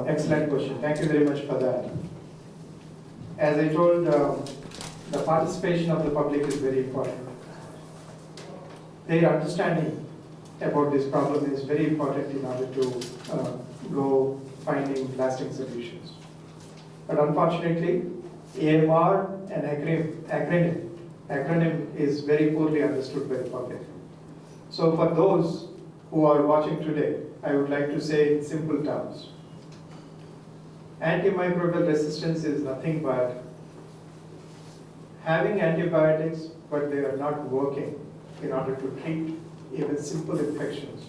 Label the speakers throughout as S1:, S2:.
S1: Excellent question. Thank you very much for that. As I told, the participation of the public is very important. Their understanding about this problem is very important in order to go finding lasting solutions. But unfortunately, AMR, an acronym is very poorly understood by the public. So for those who are watching today, I would like to say in simple terms, antimicrobial resistance is nothing but having antibiotics, but they are not working in order to treat even simple infections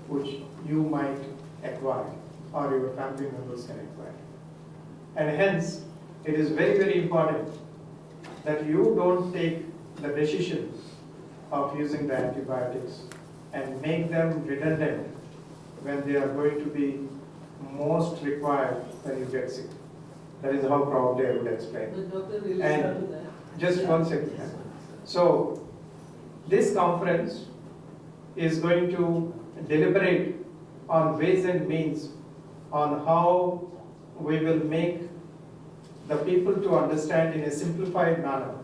S1: which you might acquire or your family members can acquire. And hence, it is very, very important that you don't take the decision of using the antibiotics and make them redundant when they are going to be most required when you get sick. That is how probably I would explain.
S2: The doctor will
S1: And
S2: start with that.
S1: just one second. So, this conference is going to deliberate on ways and means on how we will make the people to understand in a simplified manner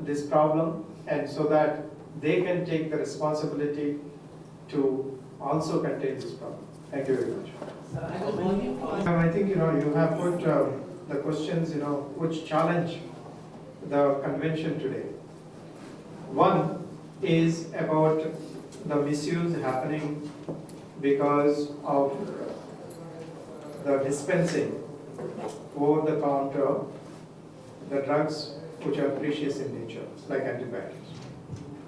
S1: this problem, and so that they can take the responsibility to also contain this problem. Thank you very much.
S2: I was wanting to ask.
S1: I think you have put the questions which challenge the convention today. One is about the misuse happening because of the dispensing over the counter the drugs which are precious in nature, like antibiotics.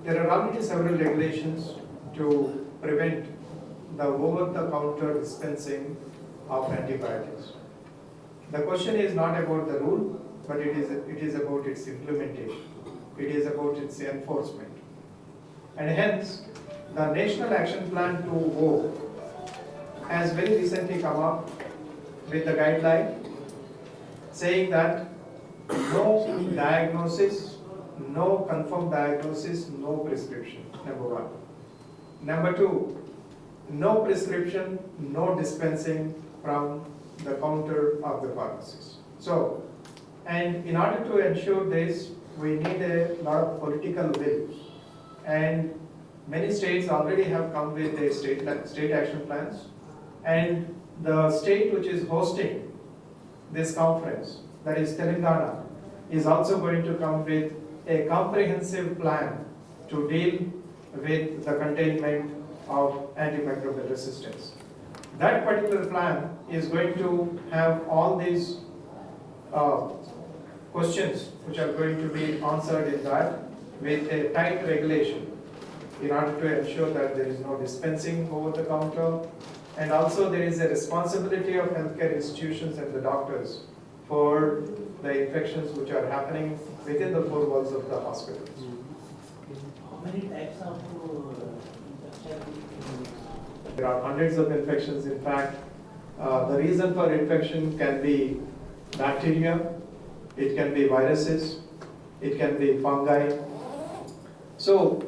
S1: There are already several regulations to prevent the over-the-counter dispensing of antibiotics. The question is not about the rule, but it is about its implementation. It is about its enforcement. And hence, the National Action Plan 2.0 has very recently come up with a guideline saying that no diagnosis, no confirmed diagnosis, no prescription, number one. Number two, no prescription, no dispensing from the counter of the pharmacist. So, and in order to ensure this, we need a lot of political will. And many states already have come with their state action plans. And the state which is hosting this conference, that is Telangana, is also going to come with a comprehensive plan to deal with the containment of antimicrobial resistance. That particular plan is going to have all these questions which are going to be answered in that with a tight regulation in order to ensure that there is no dispensing over the counter, and also there is a responsibility of healthcare institutions and the doctors for the infections which are happening within the four walls of the hospitals.
S2: How many types of infection?
S1: There are hundreds of infections. In fact, the reason for infection can be bacteria, it can be viruses, it can be fungi. So,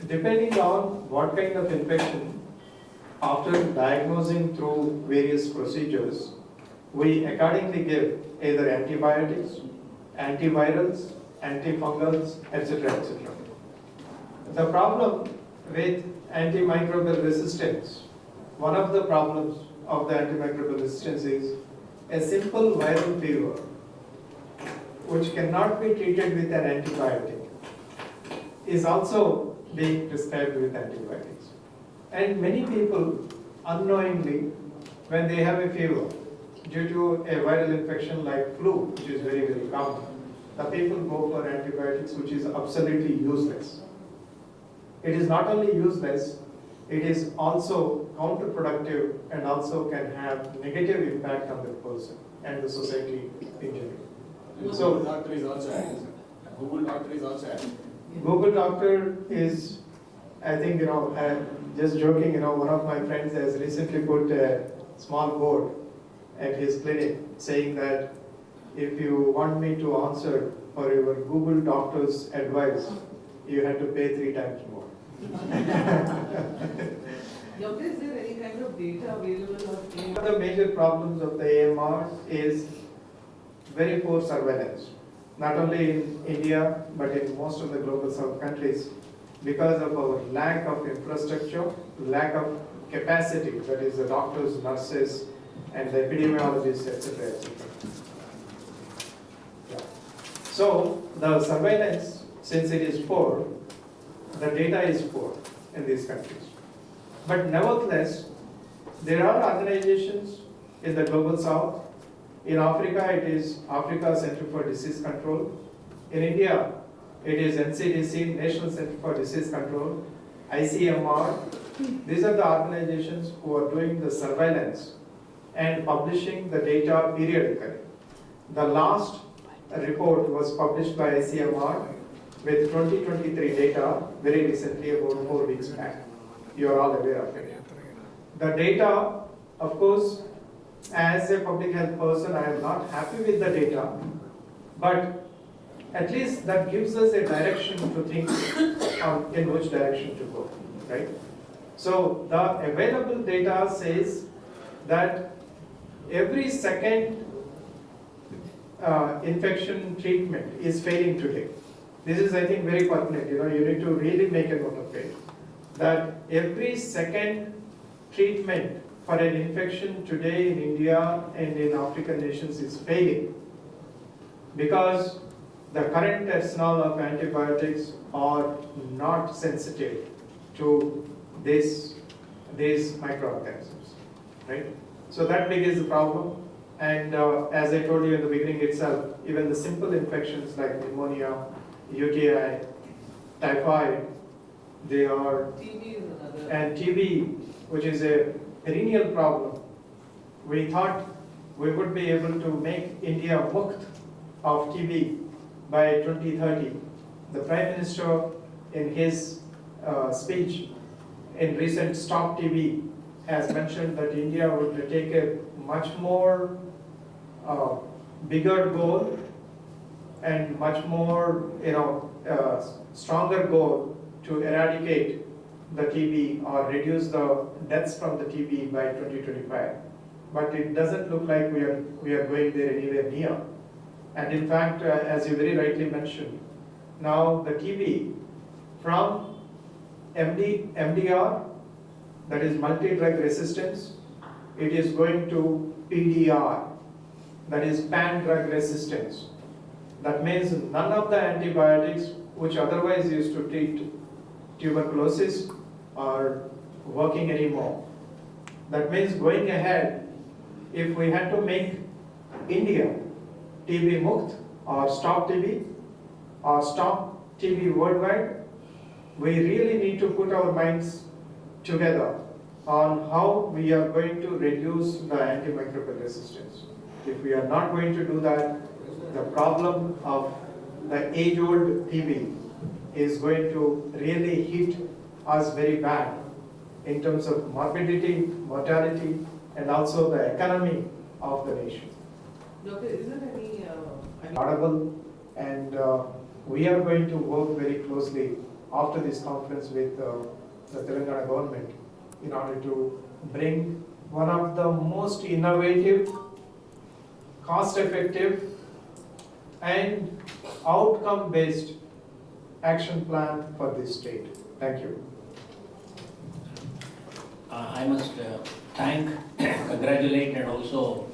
S1: depending on what kind of infection, after diagnosing through various procedures, we accordingly give either antibiotics, antivirals, antifungals, etc., etc. The problem with antimicrobial resistance, one of the problems of the antimicrobial resistance is a simple viral fever which cannot be treated with an antibiotic is also being prescribed with antibiotics. And many people unknowingly, when they have a fever due to a viral infection like flu, which is very, very common, the people go for antibiotics, which is absolutely useless. It is not only useless, it is also counterproductive and also can have negative impact on the person and the society in general. So,
S3: Google Doctor is also added. Google Doctor is also added.
S1: Google Doctor is, I think, just joking, one of my friends has recently put a small board at his clinic saying that if you want me to answer for your Google Doctor's advice, you have to pay 3 times more.
S2: Doctor, is there any kind of data available or
S1: One of the major problems of the AMR is very poor surveillance, not only in India, but in most of the global south countries, because of our lack of infrastructure, lack of capacity, that is the doctors, nurses, and the epidemiologists, etc., etc. Yeah. So the surveillance, since it is poor, the data is poor in these countries. But nevertheless, there are organizations in the global south. In Africa, it is Africa Center for Disease Control. In India, it is NCDC, National Center for Disease Control, ICMR. These are the organizations who are doing the surveillance and publishing the data periodically. The last report was published by ICMR with 2023 data very recently, about 4 weeks back. You are all aware of it. The data, of course, as a public health person, I am not happy with the data, but at least that gives us a direction to think in which direction to go, right? So the available data says that every second infection treatment is failing today. This is, I think, very pertinent. You need to really make a note of it. That every second treatment for an infection today in India and in African nations is failing because the current arsenal of antibiotics are not sensitive to these microorganisms, right? So that big is the problem. And as I told you in the beginning itself, even the simple infections like pneumonia, UTI, typhoid, they are,
S2: TB is another.
S1: and TB, which is a perennial problem. We thought we would be able to make India mukt of TB by 2030. The Prime Minister, in his speech in recent Stop TB, has mentioned that India would take a much more bigger goal and much more, stronger goal to eradicate the TB or reduce the deaths from the TB by 2025. But it doesn't look like we are going there anywhere near. And in fact, as you very rightly mentioned, now the TB from MDR, that is multi-drug resistance, it is going to PDR, that is pan-drug resistance. That means none of the antibiotics which otherwise used to treat tuberculosis are working anymore. That means going ahead, if we had to make India TB mukt or stop TB or stop TB worldwide, we really need to put our minds together on how we are going to reduce the antimicrobial resistance. If we are not going to do that, the problem of the age-old TB is going to really hit us very bad in terms of morbidity, mortality, and also the economy of the nation.
S2: Doctor, is there any,
S1: Audible, and we are going to work very closely after this conference with the Telangana government in order to bring one of the most innovative, cost-effective, and outcome-based action plan for this state. Thank you.
S4: I must thank, congratulate, and also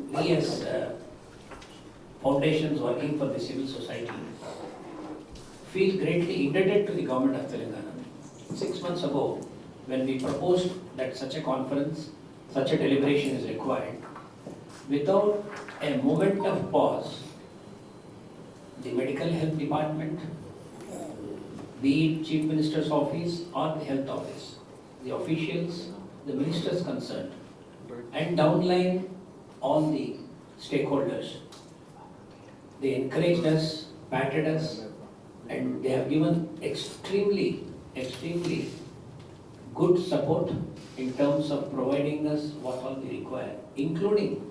S4: we as foundations working for the civil society feel greatly indebted to the government of Telangana. 6 months ago, when we proposed that such a conference, such a deliberation is required, without a moment of pause, the medical health department, be it Chief Minister's office or the health office, the officials, the ministers concerned, and downline all the stakeholders, they encouraged us, patted us, and they have given extremely good support in terms of providing us what all we require, including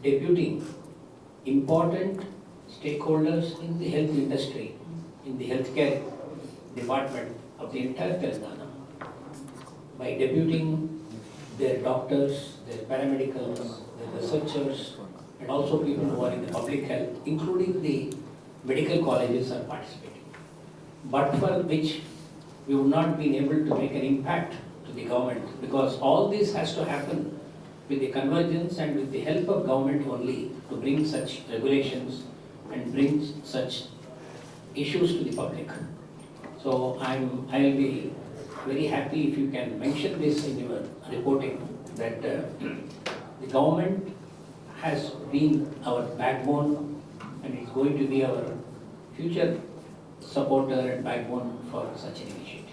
S4: deputing important stakeholders in the health industry, in the healthcare department, of the entire Telangana by deputing their doctors, their paramedicals, their researchers, and also people who are in the public health, including the medical colleges are participating. But for which we would not be able to make an impact to the government, because all this has to happen with the convergence and with the help of government only to bring such regulations and bring such issues to the public. So I'll be very happy if you can mention this in your reporting, that the government has been our backbone and is going to be our future supporter and backbone for such an initiative.